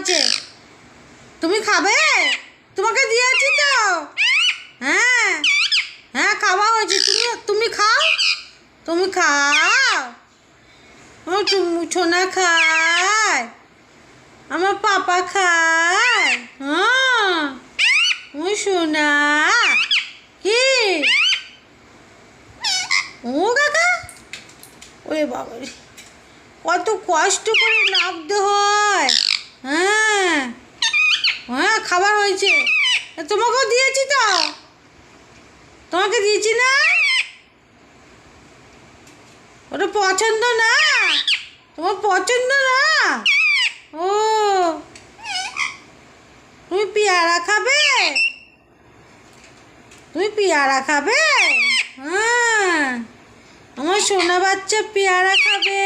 হয়েছে। তুমি খাবে? তোমাকে দিয়েছি তো। হ্যাঁ হ্যাঁ, খাওয়া হয়েছে। তুমি খাও, তুমি খাও। ও চুমু ছোনা খায়, আমার পাপা খায়। হ্যাঁ ও সোনা। কি ও কাকা, ওরে বাবা রে, কত কষ্ট করে নামতে হয়। হ্যাঁ হ্যাঁ, খাবার হয়েছে। তোমাকেও দিয়েছি তো, তোমাকে দিয়েছি না? ওটা পছন্দ না, তোমার পছন্দ না। ও, তুমি পেয়ারা খাবে? তুমি পেয়ারা খাবে? হ্যাঁ, আমার সোনা বাচ্চা পেয়ারা খাবে।